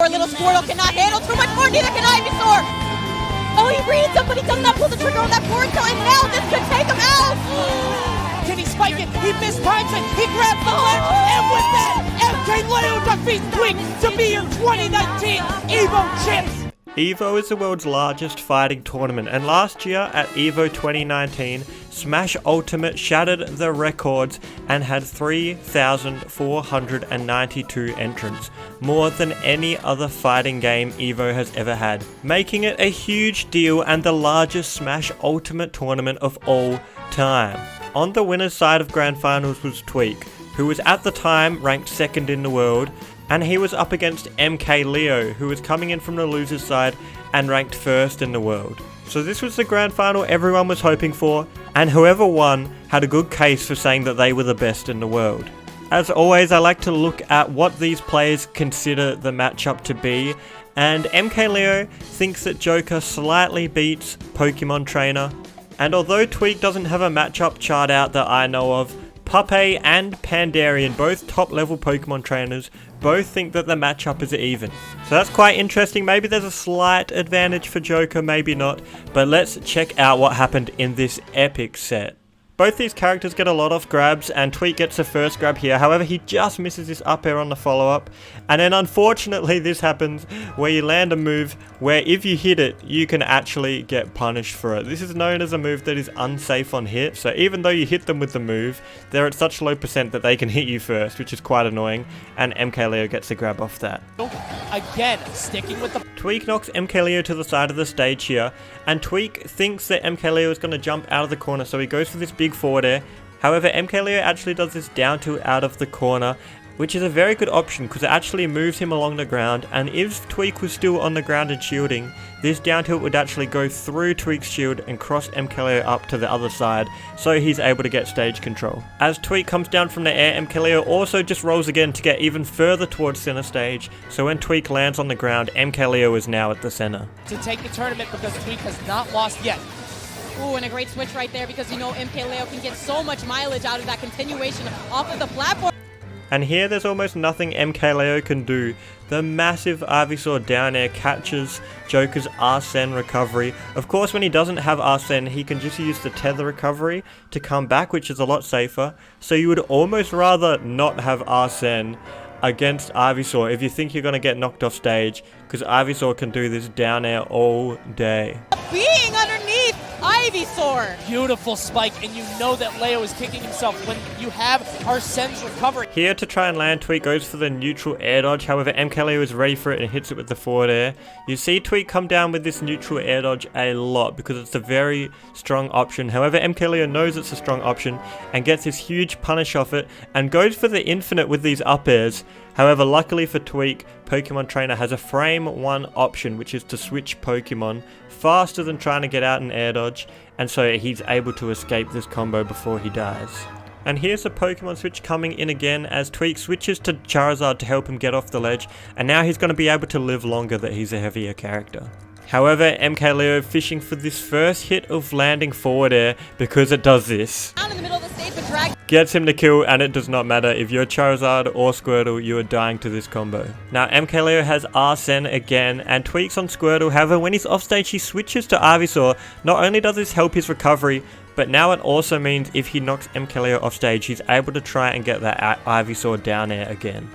Ivysaur. Little Squirtle cannot handle too much more, neither can Ivysaur. Oh, he reads him, but he does not pull the trigger on that forward tilt, and now this could take him out. Can he spike it? He mistimes it. He grabs the ledge, and with that, MKLeo defeats Tweek to be your 2019 EVO champs. EVO is the world's largest fighting tournament, and last year at EVO 2019, Smash Ultimate shattered the records and had 3,492 entrants, more than any other fighting game EVO has ever had, making it a huge deal and the largest Smash Ultimate tournament of all time. On the winner's side of Grand Finals was Tweek, who was at the time ranked 2nd in the world, and he was up against MKLeo, who was coming in from the loser's side and ranked 1st in the world. So this was the grand final everyone was hoping for, and whoever won had a good case for saying that they were the best in the world. As always, I like to look at what these players consider the matchup to be, and MKLeo thinks that Joker slightly beats Pokemon Trainer, and although Tweek doesn't have a matchup chart out that I know of, Puppey and Pandarian, both top level Pokemon trainers, both think that the matchup is even. So that's quite interesting. Maybe there's a slight advantage for Joker, maybe not. But let's check out what happened in this epic set. Both these characters get a lot of grabs, and Tweek gets the first grab here. However, he just misses this up air on the follow-up. And then unfortunately this happens where you land a move where if you hit it, you can actually get punished for it. This is known as a move that is unsafe on hit. So even though you hit them with the move, they're at such low percent that they can hit you first, which is quite annoying. And MKLeo gets a grab off that. Again, sticking with the... Tweek knocks MKLeo to the side of the stage here, and Tweek thinks that MKLeo is going to jump out of the corner, so he goes for this big forward air. However, MKLeo actually does this down tilt out of the corner, which is a very good option because it actually moves him along the ground, and if Tweek was still on the ground and shielding, this down tilt would actually go through Tweek's shield and cross MKLeo up to the other side, so he's able to get stage control. As Tweek comes down from the air, MKLeo also just rolls again to get even further towards center stage, so when Tweek lands on the ground, MKLeo is now at the center. To take the tournament because Tweek has not lost yet. Ooh, and a great switch right there because you know MKLeo can get so much mileage out of that continuation off of the platform. And here there's almost nothing MKLeo can do. The massive Ivysaur down air catches Joker's Arsene recovery. Of course, when he doesn't have Arsene, he can just use the tether recovery to come back, which is a lot safer. So you would almost rather not have Arsene against Ivysaur if you think you're going to get knocked off stage, because Ivysaur can do this down air all day. Being underneath Ivysaur. Beautiful spike, and you know that Leo is kicking himself when you have Arsene's recovery. Here to try and land, Tweek goes for the neutral air dodge. However, MKLeo is ready for it and hits it with the forward air. You see Tweek come down with this neutral air dodge a lot because it's a very strong option. However, MKLeo knows it's a strong option and gets this huge punish off it and goes for the infinite with these up airs. However, luckily for Tweek, Pokemon Trainer has a frame 1 option, which is to switch Pokemon faster than trying to get out an air dodge, and so he's able to escape this combo before he dies. And here's a Pokemon switch coming in again as Tweek switches to Charizard to help him get off the ledge, and now he's going to be able to live longer that he's a heavier character. However, MKLeo fishing for this first hit of landing forward air because it does this. Down in the middle of the stage with Drag. Gets him to kill, and it does not matter if you're Charizard or Squirtle, you are dying to this combo. Now MKLeo has Arsene again and Tweek's on Squirtle. However, when he's off stage he switches to Ivysaur. Not only does this help his recovery, but now it also means if he knocks MKLeo off stage, he's able to try and get that Ivysaur down air again.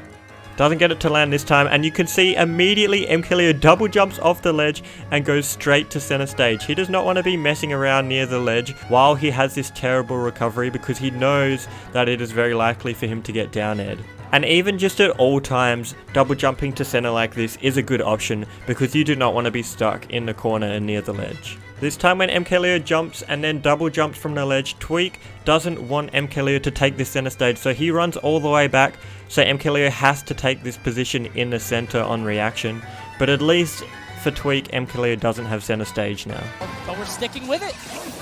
Doesn't get it to land this time, and you can see immediately MKLeo double jumps off the ledge and goes straight to center stage. He does not want to be messing around near the ledge while he has this terrible recovery because he knows that it is very likely for him to get down aired. And even just at all times, double jumping to center like this is a good option because you do not want to be stuck in the corner and near the ledge. This time when MKLeo jumps and then double jumps from the ledge, Tweek doesn't want MKLeo to take this center stage, so he runs all the way back, so MKLeo has to take this position in the center on reaction. But at least for Tweek, MKLeo doesn't have center stage now. But we're sticking with it.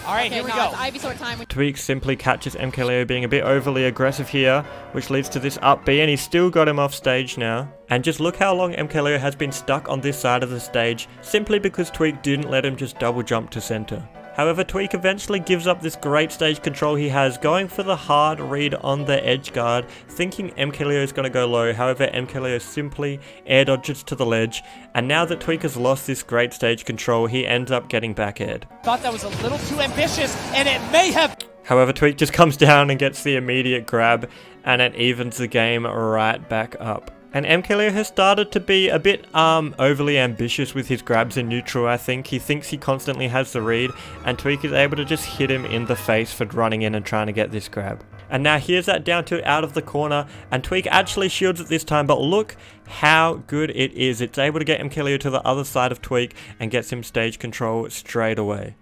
All right, here we go. It's Ivysaur time. Tweek simply catches MKLeo being a bit overly aggressive here, which leads to this up B, and he's still got him off stage now. And just look how long MKLeo has been stuck on this side of the stage, simply because Tweek didn't let him just double jump to center. However, Tweek eventually gives up this great stage control he has, going for the hard read on the edge guard, thinking MKLeo is going to go low. However, MKLeo simply air dodges to the ledge, and now that Tweek has lost this great stage control, he ends up getting back aired. Thought that was a little too ambitious, and it may have... However, Tweek just comes down and gets the immediate grab, and it evens the game right back up. And MKLeo has started to be a bit overly ambitious with his grabs in neutral, I think. He thinks he constantly has the read, and Tweek is able to just hit him in the face for running in and trying to get this grab. And now here's that down to out of the corner, and Tweek actually shields it this time, but look how good it is. It's able to get MKLeo to the other side of Tweek and gets him stage control straight away.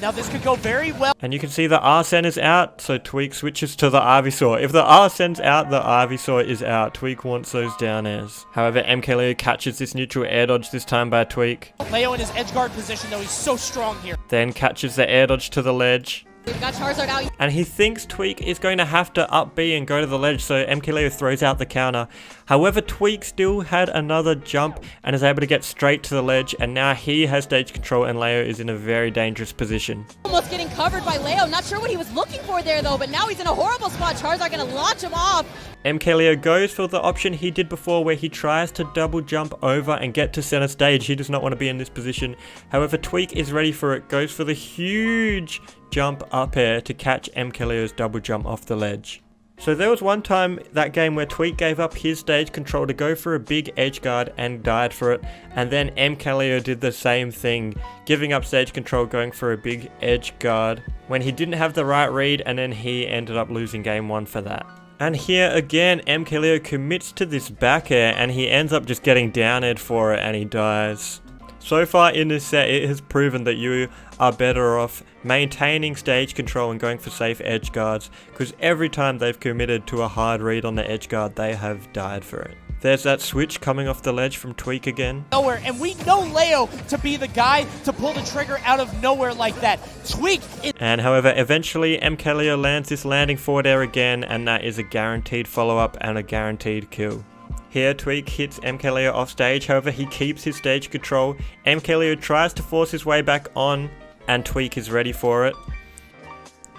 Now this could go very well. And you can see the Arsene is out, so Tweek switches to the Ivysaur. If the Arsene's out, the Ivysaur is out. Tweek wants those down airs. However, MKLeo catches this neutral air dodge this time by Tweek. Leo in his edge guard position, though, he's so strong here. Then catches the air dodge to the ledge. We've got Charizard out. And he thinks Tweek is going to have to up B and go to the ledge, so MKLeo throws out the counter. However, Tweek still had another jump and is able to get straight to the ledge, and now he has stage control and Leo is in a very dangerous position. Almost getting covered by Leo. Not sure what he was looking for there though, but now he's in a horrible spot. Charizard gonna launch him off. MKLeo goes for the option he did before where he tries to double jump over and get to center stage. He does not want to be in this position. However, Tweek is ready for it, goes for the huge jump up air to catch MKLeo's double jump off the ledge. So there was one time that game where Tweek gave up his stage control to go for a big edge guard and died for it, and then MKLeo did the same thing, giving up stage control going for a big edge guard when he didn't have the right read, and then he ended up losing game 1 for that. And here again, MKLeo commits to this back air and he ends up just getting down aired for it and he dies. So far in this set, it has proven that you are better off maintaining stage control and going for safe edge guards, because every time they've committed to a hard read on the edge guard, they have died for it. There's that switch coming off the ledge from Tweek again. Nowhere, and we know Leo to be the guy to pull the trigger out of nowhere like that. Tweek is... And however, eventually MKLeo lands this landing forward air again, and that is a guaranteed follow-up and a guaranteed kill. Here, Tweek hits MKLeo off stage, however he keeps his stage control. MKLeo tries to force his way back on, and Tweek is ready for it.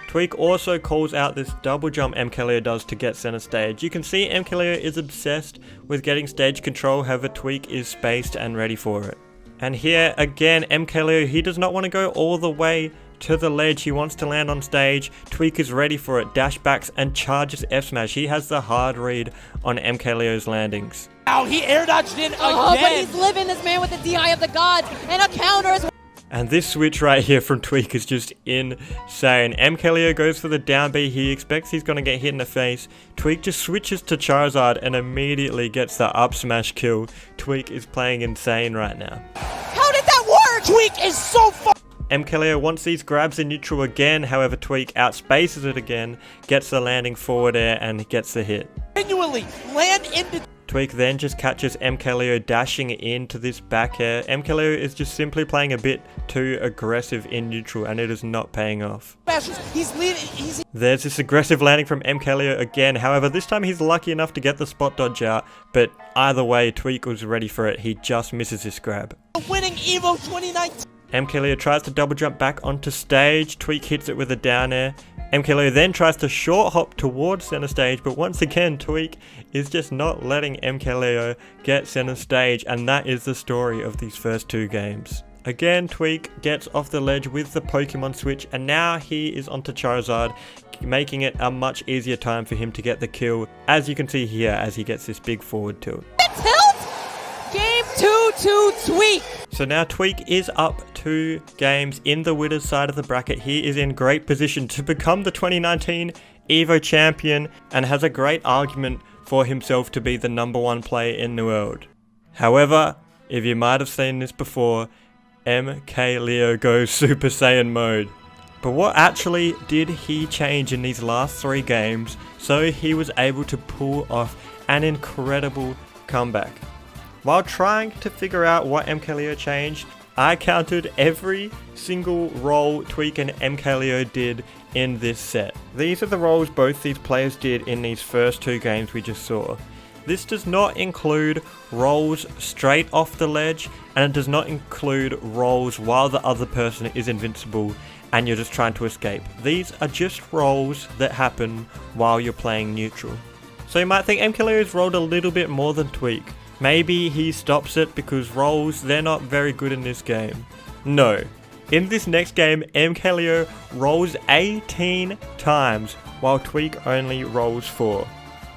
Tweek also calls out this double jump MKLeo does to get center stage. You can see MKLeo is obsessed with getting stage control, however Tweek is spaced and ready for it. And here again, MKLeo, he does not want to go all the way to the ledge, he wants to land on stage. Tweek is ready for it, dash backs and charges F smash. He has the hard read on MKLeo's landings. Ow, he air dodged in again. Oh, but he's living, this man, with the DI of the gods and a counter as well. And this switch right here from Tweek is just insane. MKLeo goes for the down B. He expects he's going to get hit in the face. Tweek just switches to Charizard and immediately gets the up smash kill. Tweek is playing insane right now. How did that work? Tweek is so far. MKLeo wants these grabs in neutral again, however Tweek outspaces it again, gets the landing forward air and gets the hit. Continually land into... Tweek then just catches MKLeo dashing into this back air. MKLeo is just simply playing a bit too aggressive in neutral and it is not paying off. He's leading. There's this aggressive landing from MKLeo again, however this time he's lucky enough to get the spot dodge out, but either way Tweek was ready for it, he just misses this grab. Winning EVO 2019. MKLeo tries to double jump back onto stage, Tweek hits it with a down air. MKLeo then tries to short hop towards center stage, but once again Tweek is just not letting MKLeo get center stage, and that is the story of these first two games. Again, Tweek gets off the ledge with the Pokemon switch, and now he is onto Charizard, making it a much easier time for him to get the kill, as you can see here as he gets this big forward tilt. Tilt! Game 2 to Tweek! So now Tweek is up 2 games in the winner's side of the bracket. He is in great position to become the 2019 EVO champion and has a great argument for himself to be the #1 player in the world. However, if you might have seen this before, MKLeo goes Super Saiyan mode. But what actually did he change in these last 3 games so he was able to pull off an incredible comeback? While trying to figure out what MKLeo changed, I counted every single role Tweek and MKLeo did in this set. These are the roles both these players did in these first 2 games we just saw. This does not include rolls straight off the ledge, and it does not include rolls while the other person is invincible, and you're just trying to escape. These are just rolls that happen while you're playing neutral. So you might think MKLeo's rolled a little bit more than Tweek. Maybe he stops it because rolls, they're not very good in this game. No. In this next game, MKLeo rolls 18 times while Tweek only rolls 4.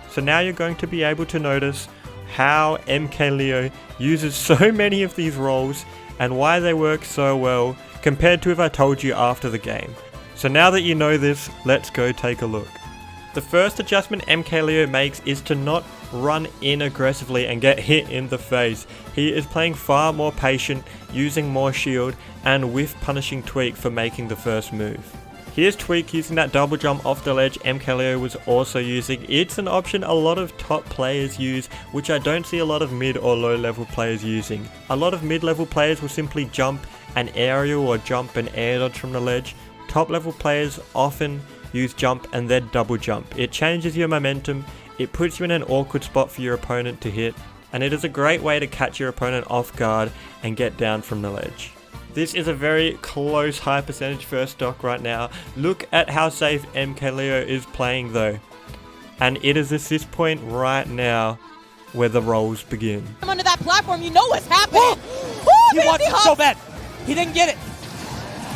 So now you're going to be able to notice how MKLeo uses so many of these rolls and why they work so well compared to if I told you after the game. So now that you know this, let's go take a look. The first adjustment MKLeo makes is to not run in aggressively and get hit in the face. He is playing far more patient, using more shield, and whiff punishing Tweek for making the first move. Here's Tweek using that double jump off the ledge MKLeo was also using. It's an option a lot of top players use, which I don't see a lot of mid or low level players using. A lot of mid level players will simply jump an aerial or jump an air dodge from the ledge. Top level players often use jump and then double jump. It changes your momentum, it puts you in an awkward spot for your opponent to hit, and it is a great way to catch your opponent off guard and get down from the ledge. This is a very close high percentage first stock right now. Look at how safe MKLeo is playing though. And it is at this point right now where the rolls begin. I'm under that platform, you know what's happening. He wants it so bad. He didn't get it.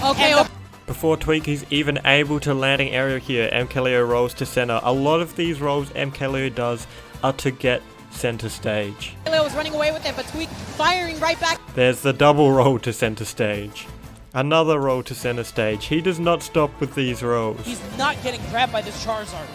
Okay. Before Tweek is even able to landing aerial here, MKLeo rolls to center. A lot of these rolls MKLeo does are to get center stage. Leo was running away with it, but Tweek firing right back. There's the double roll to center stage. Another roll to center stage. He does not stop with these rolls. He's not getting grabbed by this Charizard.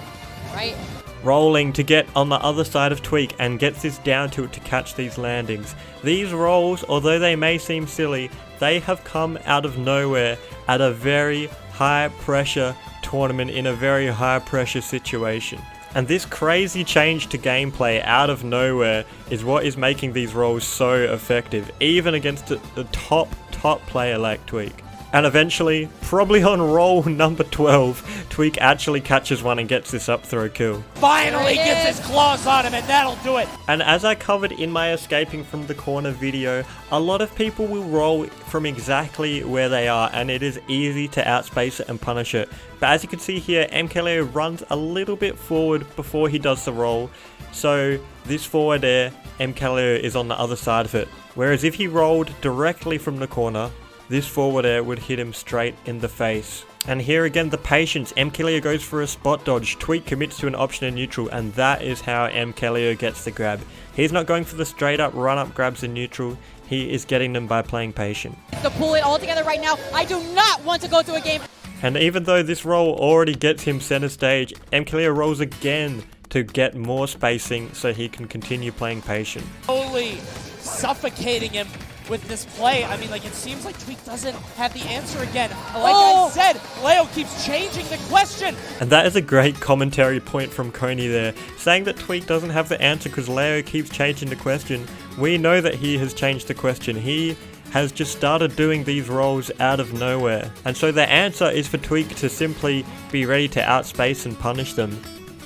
Right. Rolling to get on the other side of Tweek and gets this down tilt to catch these landings. These rolls, although they may seem silly, they have come out of nowhere at a very high pressure tournament in a very high pressure situation. And this crazy change to gameplay out of nowhere is what is making these rolls so effective, even against the top player like Tweek. And eventually, probably on roll number 12, Tweek actually catches one and gets this up throw kill. Finally gets his claws on him, and that'll do it. And as I covered in my escaping from the corner video, a lot of people will roll from exactly where they are, and it is easy to outspace it and punish it. But as you can see here, MKLeo runs a little bit forward before he does the roll. So this forward air, MKLeo is on the other side of it. Whereas if he rolled directly from the corner, this forward air would hit him straight in the face. And here again, the patience. MKLeo goes for a spot dodge. Tweek commits to an option in neutral, and that is how MKLeo gets the grab. He's not going for the straight up run up grabs in neutral. He is getting them by playing patient. To pull it all together right now, I do not want to go to a game. And even though this roll already gets him center stage, MKLeo rolls again to get more spacing so he can continue playing patient. Totally suffocating him with this play. I mean, like, it seems like Tweek doesn't have the answer again. Like I said, Leo keeps changing the question. And that is a great commentary point from Coney there, saying that Tweek doesn't have the answer because Leo keeps changing the question. We know that he has changed the question. He has just started doing these rolls out of nowhere. And so the answer is for Tweek to simply be ready to outspace and punish them.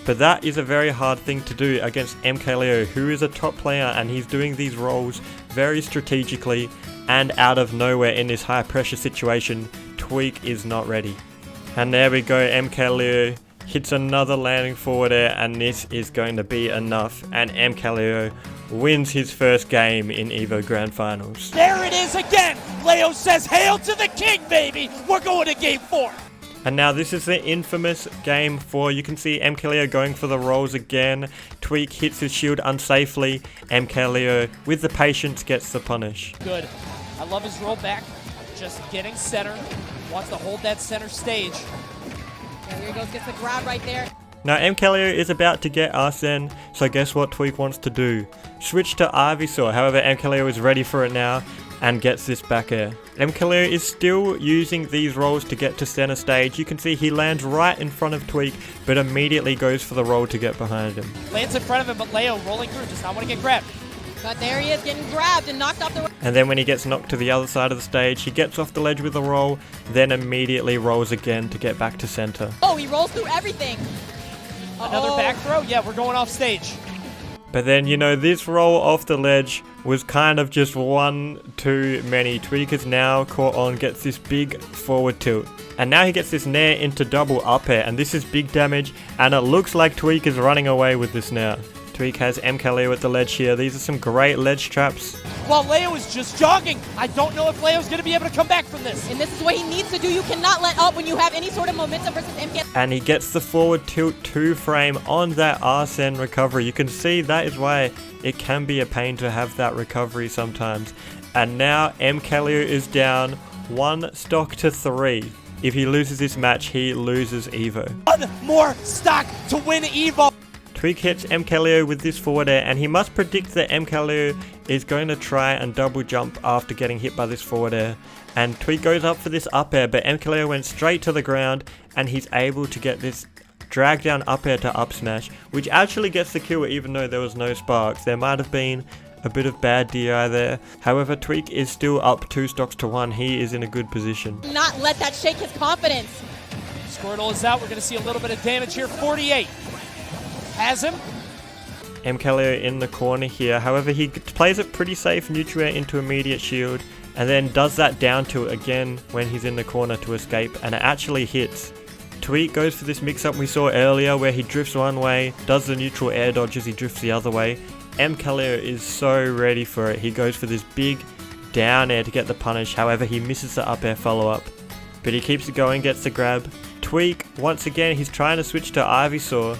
But that is a very hard thing to do against MKLeo, who is a top player, and he's doing these rolls very strategically and out of nowhere in this high pressure situation. Tweek is not ready. And there we go, MKLeo hits another landing forward air, and this is going to be enough, and MKLeo wins his first game in EVO Grand Finals. There it is again! Leo says, "Hail to the king, baby! We're going to game 4! And now this is the infamous game 4. You can see MKLeo going for the rolls again. Tweek hits his shield unsafely. MKLeo, with the patience, gets the punish. Good. I love his roll back. Just getting center. Wants to hold that center stage. Yeah, here he goes, gets the grab right there. Now MKLeo is about to get Arsene, so guess what Tweek wants to do? Switch to Ivysaur. However, MKLeo is ready for it now and gets this back air. MKLeo is still using these rolls to get to center stage. You can see he lands right in front of Tweek, but immediately goes for the roll to get behind him. Lands in front of him, but Leo rolling through, does not want to get grabbed. But there he is, getting grabbed and knocked off the... And then when he gets knocked to the other side of the stage, he gets off the ledge with a roll, then immediately rolls again to get back to center. Oh, he rolls through everything. Another back throw? Yeah, we're going off stage. But then, you know, this roll off the ledge was kind of just one too many. Tweek is now caught on, gets this big forward tilt. And now he gets this nair into double up air, and this is big damage, and it looks like Tweek is running away with this now. Tweek has MKLeo at the ledge here. These are some great ledge traps. While Leo is just jogging, I don't know if Leo's going to be able to come back from this. And this is what he needs to do. You cannot let up when you have any sort of momentum versus MK. And he gets the forward tilt 2-frame on that Arsene recovery. You can see that is why it can be a pain to have that recovery sometimes. And now MKLeo is down 1 stock to 3. If he loses this match, he loses Evo. One more stock to win Evo. Tweek hits MKLeo with this forward air, and he must predict that MKLeo is going to try and double jump after getting hit by this forward air. And Tweek goes up for this up air, but MKLeo went straight to the ground, and he's able to get this drag down up air to up smash, which actually gets the kill even though there was no sparks. There might have been a bit of bad DI there. However, Tweek is still up 2 stocks to 1. He is in a good position. Not let that shake his confidence. Squirtle is out. We're going to see a little bit of damage here. 48. Has him. MKLeo in the corner here. However, he plays it pretty safe, neutral air into immediate shield, and then does that down tilt again when he's in the corner to escape, and it actually hits. Tweek goes for this mix-up we saw earlier where he drifts one way, does the neutral air dodge as he drifts the other way. MKLeo is so ready for it. He goes for this big down air to get the punish. However, he misses the up air follow-up, but he keeps it going, gets the grab. Tweek, once again, he's trying to switch to Ivysaur,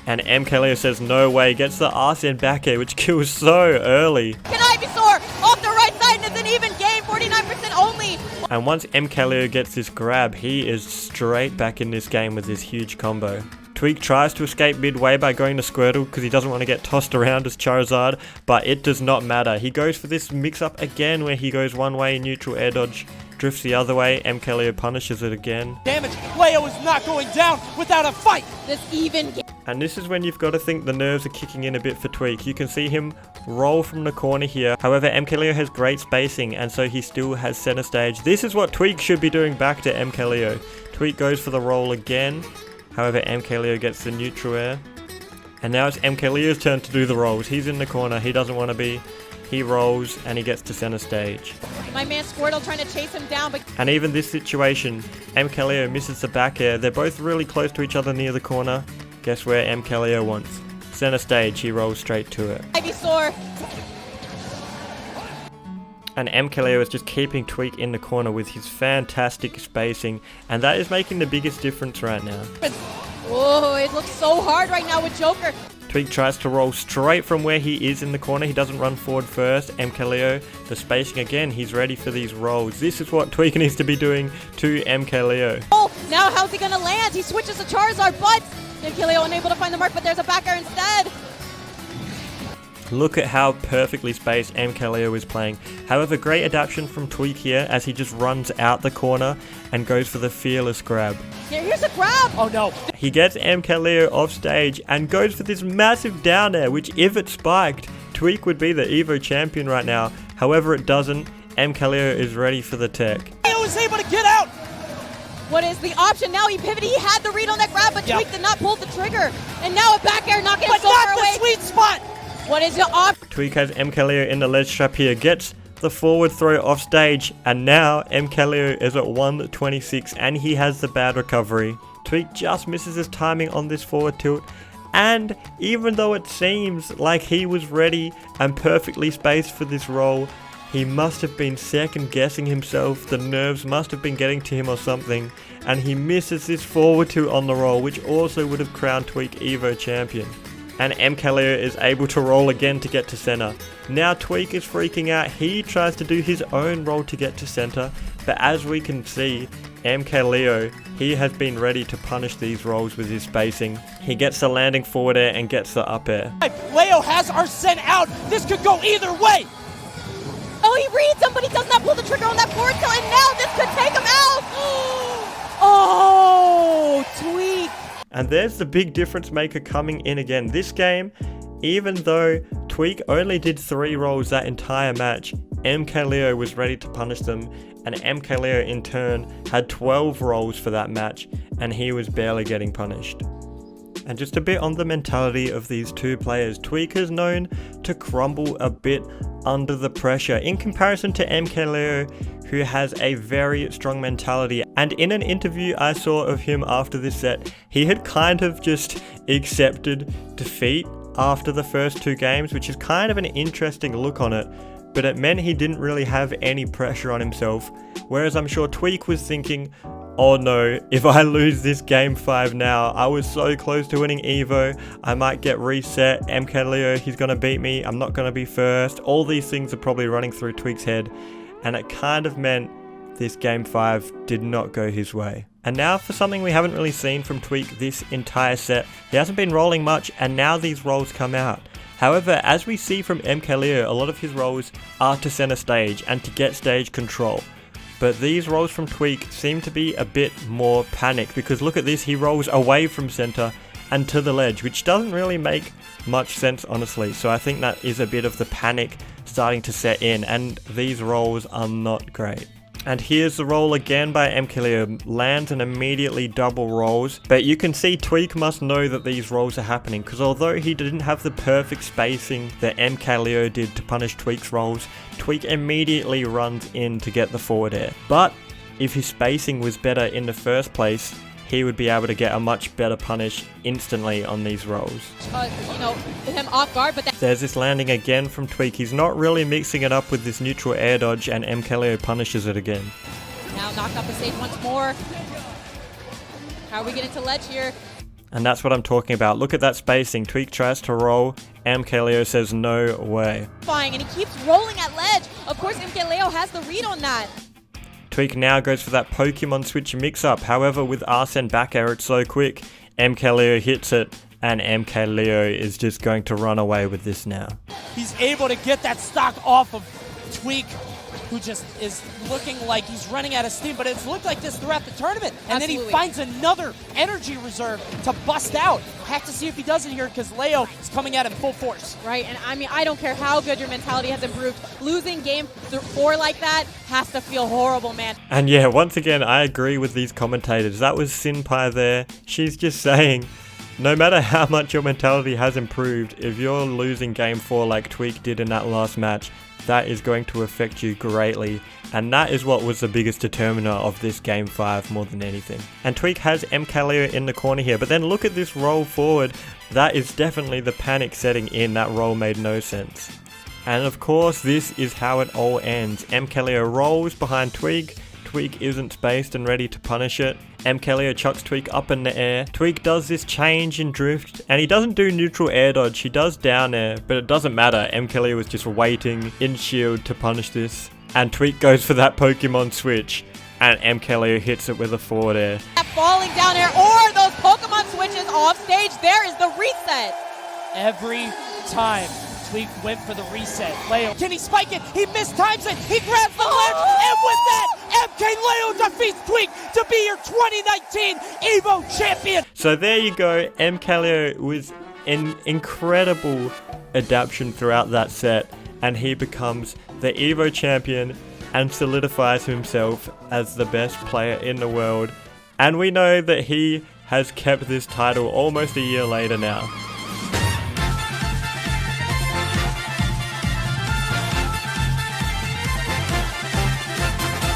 and MKLeo says no way, gets the Arsene back air, which kills so early. Can Ivysaur off the right side, and it's an even game, 49% only. And once MKLeo gets this grab, he is straight back in this game with this huge combo. Tweek tries to escape midway by going to Squirtle because he doesn't want to get tossed around as Charizard, but it does not matter. He goes for this mix-up again where he goes one way, neutral air dodge, drifts the other way, MKLeo punishes it again. Damage. Leo is not going down without a fight. This even game. And this is when you've got to think the nerves are kicking in a bit for Tweek. You can see him roll from the corner here. However, MKLeo has great spacing, and so he still has center stage. This is what Tweek should be doing back to MKLeo. Tweek goes for the roll again. However, MKLeo gets the neutral air. And now it's MKLeo's turn to do the rolls. He's in the corner. He doesn't want to be. He rolls, and he gets to center stage. My man Squirtle trying to chase him down, but... And even this situation, MKLeo misses the back air. They're both really close to each other near the corner. Guess where MKLeo wants? Center stage, he rolls straight to it. Ivysaur. And MKLeo is just keeping Tweek in the corner with his fantastic spacing, and that is making the biggest difference right now. Whoa, it looks so hard right now with Joker. Tweek tries to roll straight from where he is in the corner. He doesn't run forward first. MKLeo, the spacing again, he's ready for these rolls. This is what Tweek needs to be doing to MKLeo. Oh, now how's he gonna land? He switches to Charizard, but MKLeo unable to find the mark, but there's a back air instead. Look at how perfectly spaced MKLeo is playing. However, great adaptation from Tweek here as he just runs out the corner and goes for the fearless grab. Here's a grab. Oh no. He gets MKLeo off stage and goes for this massive down air, which if it spiked, Tweek would be the Evo champion right now. However, it doesn't. MKLeo is ready for the tech. Leo is able to get out. What is the option now? He pivoted. He had the read on that grab, but Tweek did not pull the trigger. And now a back air knocking him so far away. But not the sweet spot. What is the option? Tweek has MKLeo in the ledge trap here, gets the forward throw off stage, and now MKLeo is at 126 and he has the bad recovery. Tweek just misses his timing on this forward tilt, and even though it seems like he was ready and perfectly spaced for this roll, he must have been second guessing himself. The nerves must have been getting to him or something, and he misses this forward tilt on the roll, which also would have crowned Tweek Evo champion. And MKLeo is able to roll again to get to center. Now Tweek is freaking out. He tries to do his own roll to get to center, but as we can see, MKLeo, he has been ready to punish these rolls with his spacing. He gets the landing forward air and gets the up air. Leo has Arsene out. This could go either way. Oh, he reads him, but he does not pull the trigger on that forward tilt, and now this could take him out. Oh, Tweek. And there's the big difference maker coming in again. This game, even though Tweek only did 3 rolls that entire match, MKLeo was ready to punish them, and MKLeo in turn had 12 rolls for that match, and he was barely getting punished. And just a bit on the mentality of these two players. Tweek is known to crumble a bit under the pressure in comparison to MKLeo, who has a very strong mentality. And in an interview I saw of him after this set, he had kind of just accepted defeat after the first two games, which is kind of an interesting look on it. But it meant he didn't really have any pressure on himself. Whereas I'm sure Tweek was thinking, oh no, if I lose this game 5 now, I was so close to winning Evo, I might get reset, MKLeo, he's gonna beat me, I'm not gonna be first. All these things are probably running through Tweek's head, and it kind of meant this game 5 did not go his way. And now for something we haven't really seen from Tweek this entire set. He hasn't been rolling much, and now these rolls come out. However, as we see from MKLeo, a lot of his rolls are to center stage and to get stage control. But these rolls from Tweek seem to be a bit more panic, because look at this, he rolls away from center and to the ledge, which doesn't really make much sense honestly. So I think that is a bit of the panic starting to set in, and these rolls are not great. And here's the roll again by MKLeo, lands and immediately double rolls. But you can see Tweek must know that these rolls are happening, because although he didn't have the perfect spacing that MKLeo did to punish Tweek's rolls, Tweek immediately runs in to get the forward air. But if his spacing was better in the first place, he would be able to get a much better punish instantly on these rolls. Him off guard, but there's this landing again from Tweek. He's not really mixing it up with this neutral air dodge, and MKLeo punishes it again. Now knocked off the stage once more. How are we getting to ledge here? And that's what I'm talking about. Look at that spacing. Tweek tries to roll. MKLeo says no way. And he keeps rolling at ledge. Of course, MKLeo has the read on that. Tweek now goes for that Pokemon switch mix-up. However, with Arsene back air, it's so quick. MKLeo hits it, and MKLeo is just going to run away with this now. He's able to get that stock off of Tweek, who just is looking like he's running out of steam, but it's looked like this throughout the tournament. And Absolutely. Then he finds another energy reserve to bust out. Have to see if he does it here, because Leo is coming at him full force. Right, and I mean, I don't care how good your mentality has improved. Losing game 4 like that has to feel horrible, man. And yeah, once again, I agree with these commentators. That was Sinpai there. She's just saying, no matter how much your mentality has improved, if you're losing game 4 like Tweek did in that last match, that is going to affect you greatly, and that is what was the biggest determiner of this game 5 more than anything. And Tweek has MKLeo in the corner here, but then look at this roll forward. That is definitely the panic setting in. That roll made no sense. And of course, this is how it all ends. MKLeo rolls behind Tweek. Tweek isn't spaced and ready to punish it. MKLeo chucks Tweek up in the air. Tweek does this change in drift, and he doesn't do neutral air dodge, he does down air, but it doesn't matter. MKLeo was just waiting in shield to punish this. And Tweek goes for that Pokemon switch, and MKLeo hits it with a forward air. That falling down air or those Pokemon switches off stage, there is the reset. Every time Tweek went for the reset. Leo, can he spike it? He mistimes it. He grabs the ledge, and with that, MKLeo defeats Tweek to be your 2019 Evo champion. So there you go. MKLeo was an incredible adaptation throughout that set, and he becomes the Evo champion and solidifies himself as the best player in the world. And we know that he has kept this title almost a year later now.